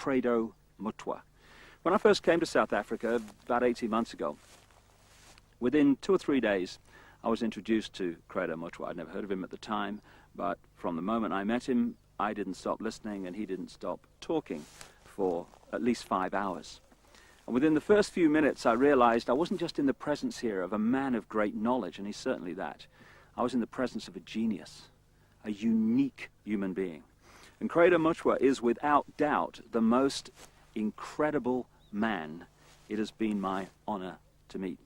Credo, Mutwa. When I first came to South Africa about 18 months ago, within 2 or 3 days, I was introduced to Credo Mutwa. I'd never heard of him at the time, but from the moment I met him, I didn't stop listening and he didn't stop talking for at least 5 hours. And within the first few minutes, I realized I wasn't just in the presence here of a man of great knowledge, and he's certainly that. I was in the presence of a genius, a unique human being. And Credo Mutwa is without doubt the most incredible man it has been my honor to meet.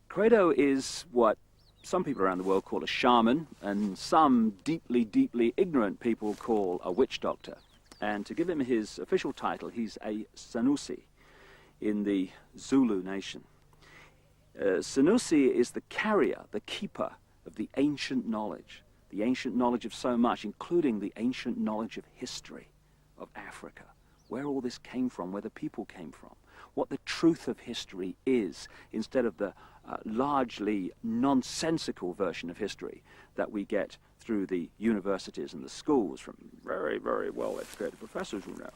Credo is what some people around the world call a shaman, and some deeply, deeply ignorant people call a witch doctor. And to give him his official title, he's a Sanusi in the Zulu nation. Sanusi is the carrier, the keeper of the ancient knowledge of so much, including the ancient knowledge of history of Africa, where all this came from, where the people came from, what the truth of history is, instead of the largely nonsensical version of history that we get through the universities and the schools from very, very well-educated professors who know.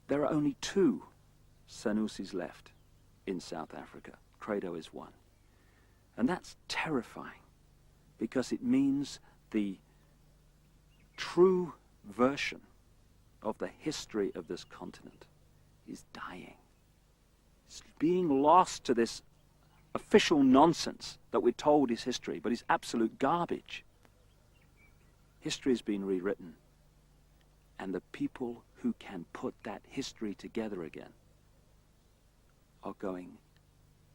There are only 2 Sanusis left in South Africa. Credo is one. And that's terrifying, because it means the true version of the history of this continent is dying. It's being lost to this official nonsense that we're told is history, but is absolute garbage. History has been rewritten, and the people who can put that history together again are going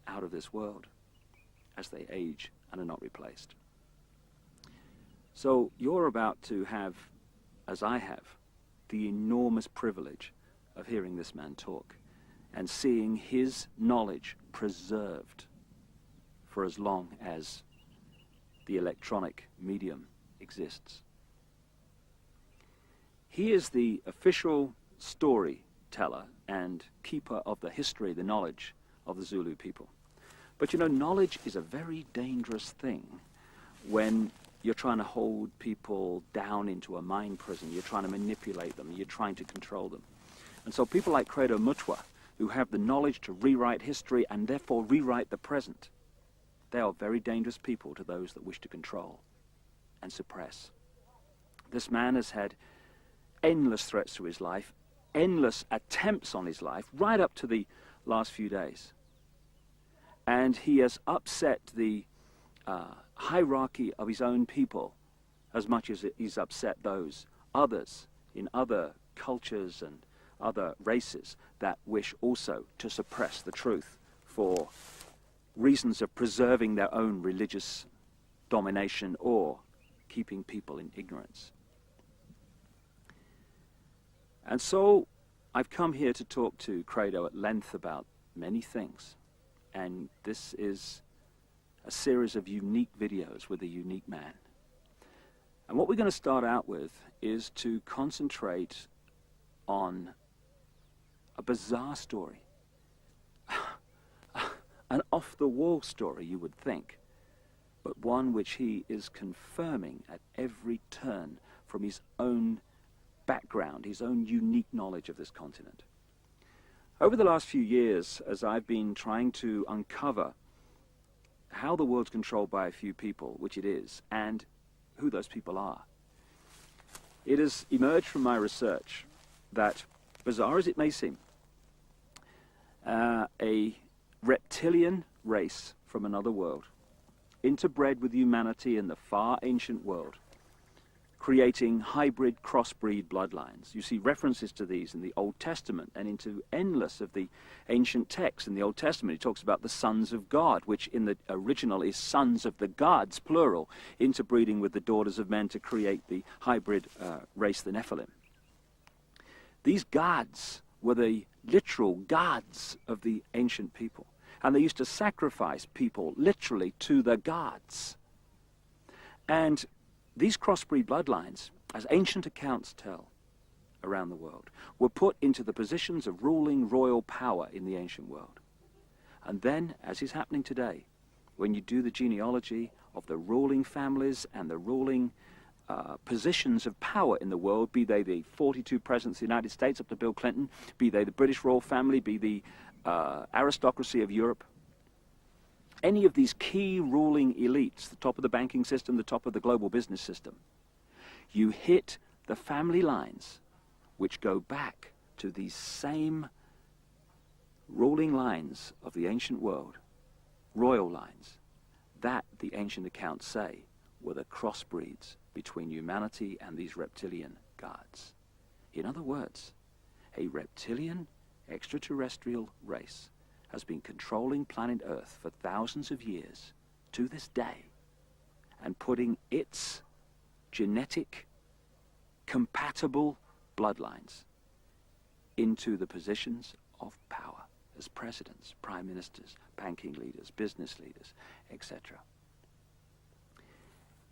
out of this world as they age and are not replaced. So you're about to have, as I have, the enormous privilege of hearing this man talk and seeing his knowledge preserved for as long as the electronic medium exists. He is the official storyteller and keeper of the history, the knowledge of the Zulu people. But you know, knowledge is a very dangerous thing when you're trying to hold people down into a mind prison, you're trying to manipulate them, you're trying to control them. And so people like Credo Mutwa, who have the knowledge to rewrite history and therefore rewrite the present, they are very dangerous people to those that wish to control and suppress. This man has had endless threats to his life, endless attempts on his life, right up to the last few days. And he has upset the hierarchy of his own people as much as he's upset those others in other cultures and other races that wish also to suppress the truth for reasons of preserving their own religious domination or keeping people in ignorance. And so I've come here to talk to Credo at length about many things. And this is a series of unique videos with a unique man. And what we're going to start out with is to concentrate on a bizarre story. An off-the-wall story, you would think, but one which he is confirming at every turn from his own background, his own unique knowledge of this continent. Over the last few years, as I've been trying to uncover how the world's controlled by a few people, which it is, and who those people are, it has emerged from my research that, bizarre as it may seem, a reptilian race from another world, interbred with humanity in the far ancient world, creating hybrid crossbreed bloodlines. You see references to these in the Old Testament and into endless of the ancient texts. In the Old Testament, it talks about the sons of God, which in the original is sons of the gods, plural, interbreeding with the daughters of men to create the hybrid race, the Nephilim. These gods were the literal gods of the ancient people. And they used to sacrifice people literally to the gods. And these crossbreed bloodlines, as ancient accounts tell around the world, were put into the positions of ruling royal power in the ancient world. And then, as is happening today, when you do the genealogy of the ruling families and the ruling positions of power in the world, be they the 42 presidents of the United States up to Bill Clinton, be they the British royal family, be the aristocracy of Europe, any of these key ruling elites, the top of the banking system, the top of the global business system, you hit the family lines which go back to these same ruling lines of the ancient world, royal lines, that the ancient accounts say were the crossbreeds between humanity and these reptilian gods. In other words, a reptilian extraterrestrial race has been controlling planet Earth for thousands of years to this day and putting its genetic compatible bloodlines into the positions of power as presidents, prime ministers, banking leaders, business leaders, etc.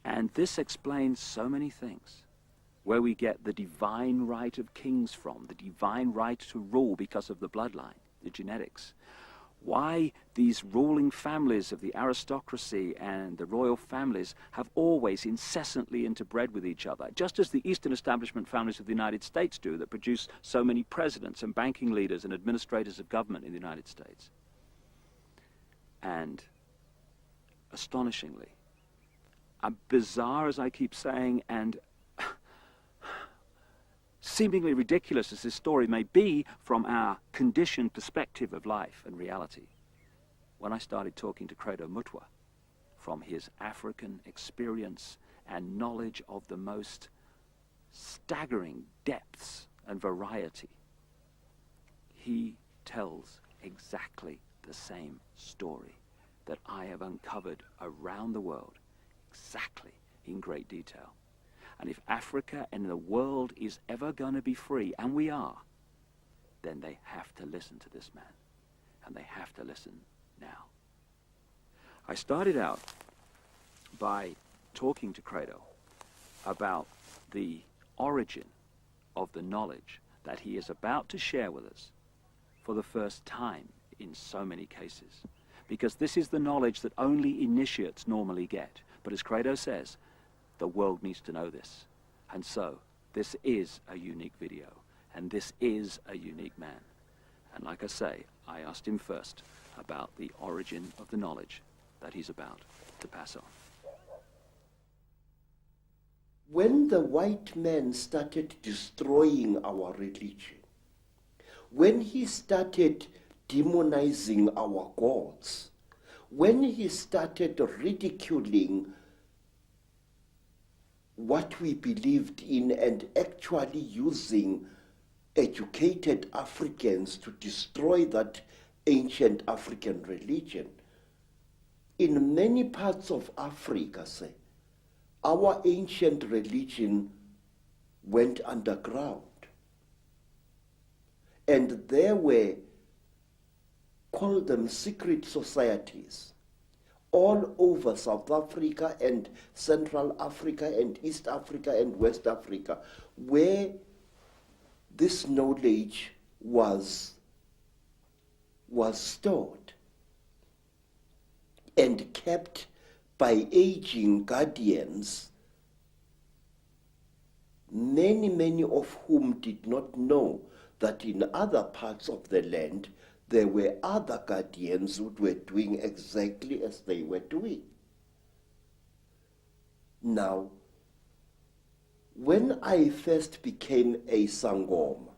And this explains so many things, where we get the divine right of kings from, the divine right to rule because of the bloodline, the genetics. Why these ruling families of the aristocracy and the royal families have always incessantly interbred with each other, just as the Eastern establishment families of the United States do, that produce so many presidents and banking leaders and administrators of government in the United States. And astonishingly, bizarre as I keep saying, and seemingly ridiculous as this story may be from our conditioned perspective of life and reality, when I started talking to Credo Mutwa from his African experience and knowledge of the most staggering depths and variety, he tells exactly the same story that I have uncovered around the world, exactly in great detail. And if Africa and the world is ever going to be free, and we are, then they have to listen to this man. And they have to listen now. I started out by talking to Credo about the origin of the knowledge that he is about to share with us for the first time in so many cases. Because this is the knowledge that only initiates normally get. But as Credo says, the world needs to know this. And so, this is a unique video. And this is a unique man. And like I say, I asked him first about the origin of the knowledge that he's about to pass on. When the white man started destroying our religion, when he started demonizing our gods, when he started ridiculing what we believed in and actually using educated Africans to destroy that ancient African religion, in many parts of Africa, say, our ancient religion went underground. And there were, call them secret societies, all over South Africa and Central Africa and East Africa and West Africa, where this knowledge was stored and kept by aging guardians, many of whom did not know that in other parts of the land there were other guardians who were doing exactly as they were doing. Now, when I first became a Sangoma,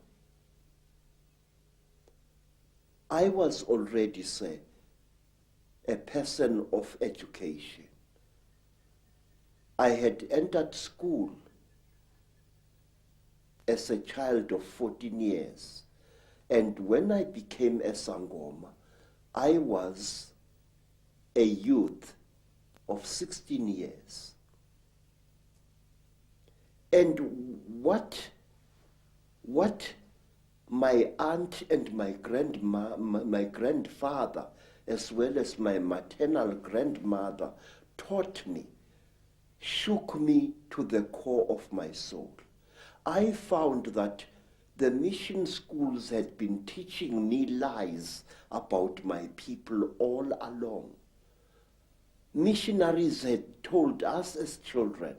I was already, say, a person of education. I had entered school as a child of 14 years. And when I became a Sangoma, I was a youth of 16 years. And what my aunt and my grandfather, as well as my maternal grandmother, taught me, shook me to the core of my soul. I found that the mission schools had been teaching me lies about my people all along. Missionaries had told us as children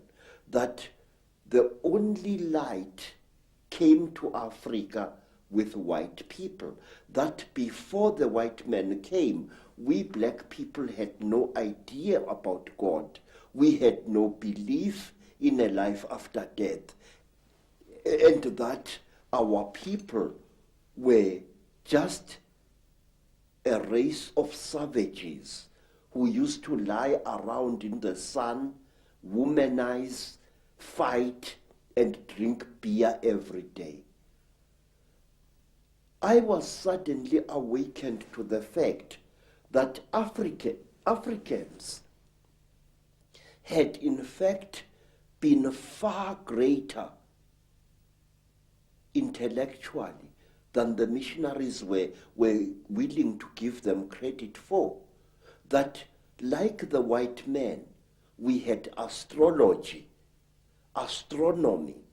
that the only light came to Africa with white people. That before the white men came, we black people had no idea about God. We had no belief in a life after death. And that our people were just a race of savages who used to lie around in the sun, womanize, fight, and drink beer every day. I was suddenly awakened to the fact that Africans had in fact been far greater intellectually than the missionaries were willing to give them credit for. That like the white men, we had astrology, astronomy,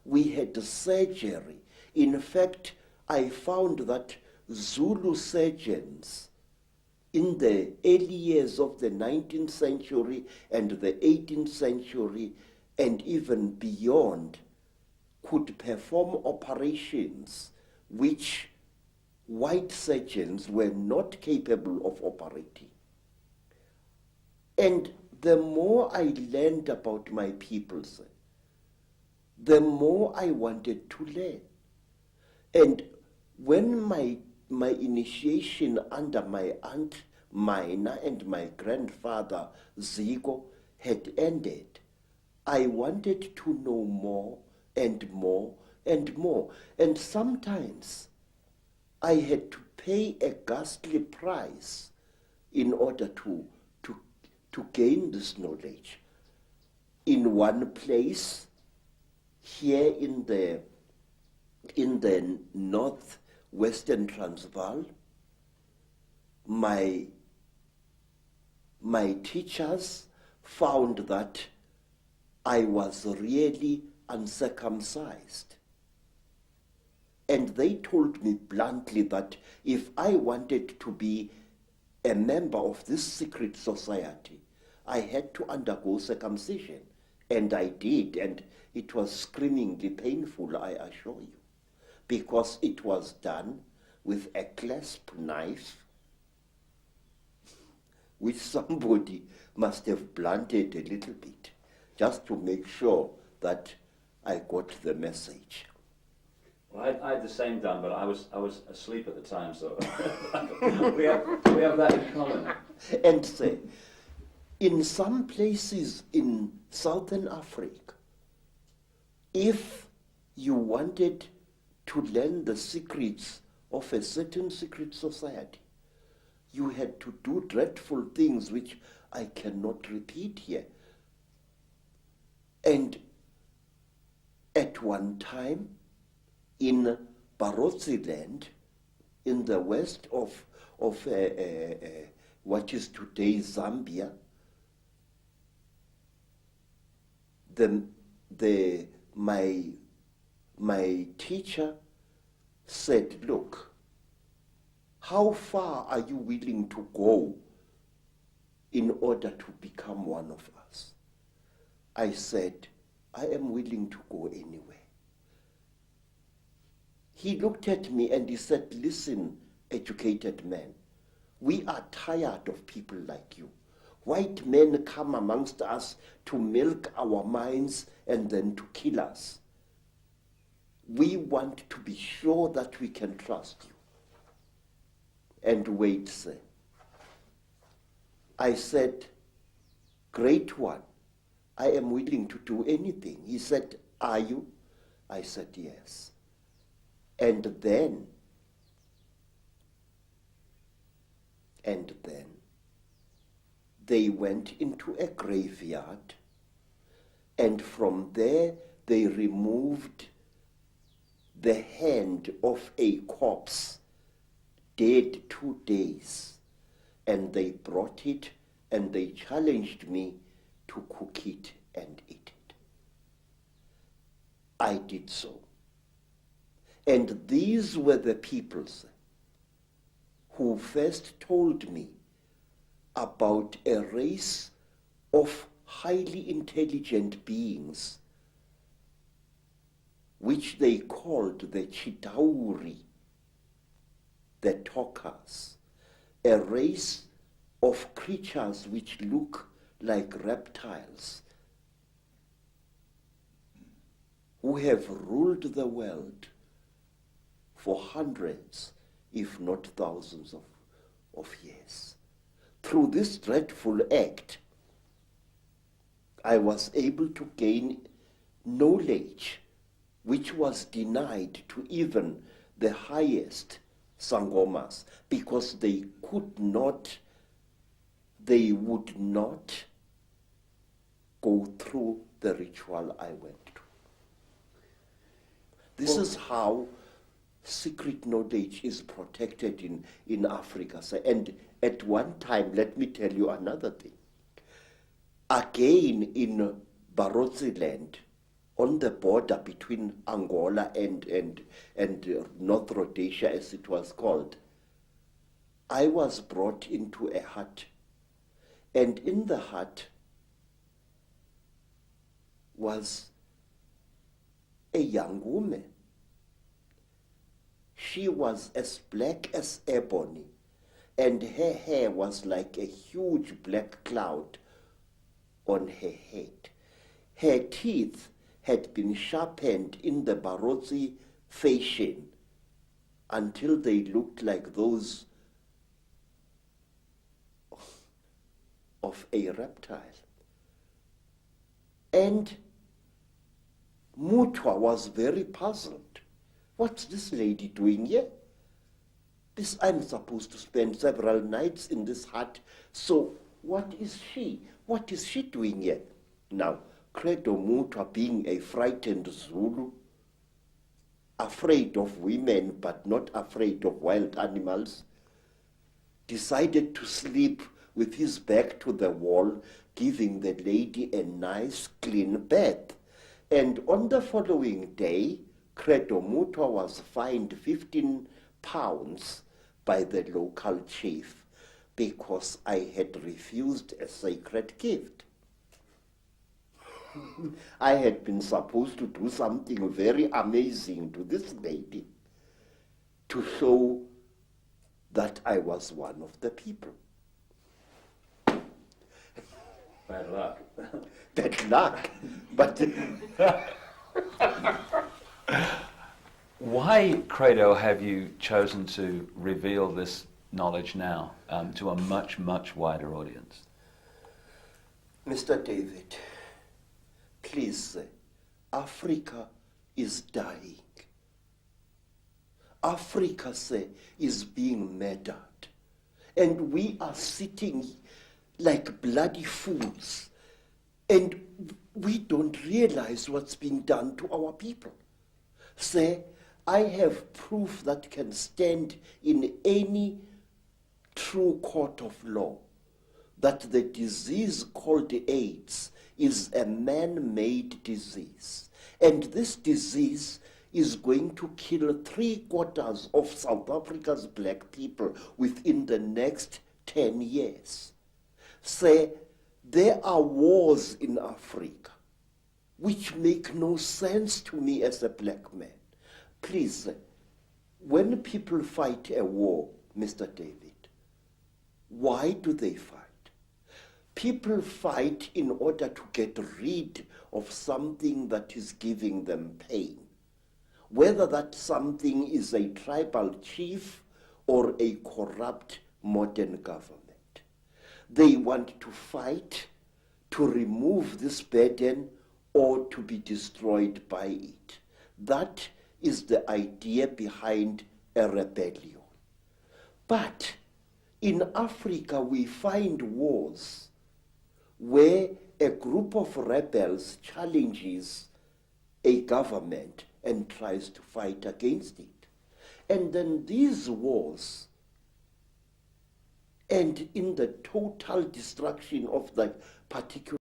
we had surgery. In fact, I found that Zulu surgeons in the early years of the 19th century and the 18th century and even beyond could perform operations which white surgeons were not capable of operating. And the more I learned about my peoples, the more I wanted to learn. And when my initiation under my aunt Mina and my grandfather Zico had ended, I wanted to know more and more and more. And sometimes I had to pay a ghastly price in order to gain this knowledge. In one place, here in the northwestern Transvaal, my teachers found that I was really uncircumcised. And they told me bluntly that if I wanted to be a member of this secret society, I had to undergo circumcision. And I did, and it was screamingly painful, I assure you, because it was done with a clasp knife, which somebody must have blunted a little bit, just to make sure that I got the message. Well, I had the same done, but I was asleep at the time, so we have that in common. And say, in some places in Southern Africa, if you wanted to learn the secrets of a certain secret society, you had to do dreadful things which I cannot repeat here. And at one time, in Barotse land, in the west of what is today Zambia, my teacher said, look, how far are you willing to go in order to become one of us? I said, I am willing to go anywhere. He looked at me and he said, listen, educated man, we are tired of people like you. White men come amongst us to milk our minds and then to kill us. We want to be sure that we can trust you. And wait, sir. I said, great one, I am willing to do anything. He said, are you? I said, yes. And then they went into a graveyard, and from there they removed the hand of a corpse, dead 2 days, and they brought it and they challenged me to cook it and eat it. I did so. And these were the peoples who first told me about a race of highly intelligent beings which they called the Chitauri, the talkers, a race of creatures which look like reptiles, who have ruled the world for hundreds, if not thousands of years. Through this dreadful act, I was able to gain knowledge which was denied to even the highest Sangomas, because they would not go through the ritual I went to. This is how secret knowledge is protected in Africa. And at one time, let me tell you another thing. Again, in Barotse land, on the border between Angola and North Rhodesia, as it was called, I was brought into a hut. And in the hut was a young woman. She was as black as ebony, and her hair was like a huge black cloud on her head. Her teeth had been sharpened in the Barotse fashion until they looked like those of a reptile. And Mutwa was very puzzled. What's this lady doing here? I'm supposed to spend several nights in this hut, so what is she? What is she doing here? Now, Credo Mutwa, being a frightened Zulu, afraid of women but not afraid of wild animals, decided to sleep with his back to the wall, giving the lady a nice clean bath. And on the following day, Credo Mutwa was fined 15 pounds by the local chief because I had refused a sacred gift. I had been supposed to do something very amazing to this lady to show that I was one of the people. Bad luck. Bad luck. But why, Credo, have you chosen to reveal this knowledge now to a much, much wider audience? Mr. David, please, Africa is dying. Africa, is being murdered. And we are sitting like bloody fools. And we don't realize what's being done to our people. I have proof that can stand in any true court of law that the disease called AIDS is a man-made disease. And this disease is going to kill 3/4 of South Africa's black people within the next 10 years. There are wars in Africa which make no sense to me as a black man. Please, when people fight a war, Mr. David, why do they fight? People fight in order to get rid of something that is giving them pain. Whether that something is a tribal chief or a corrupt modern government. They want to fight to remove this burden or to be destroyed by it. That is the idea behind a rebellion. But in Africa we find wars where a group of rebels challenges a government and tries to fight against it. And then these wars end in the total destruction of the particular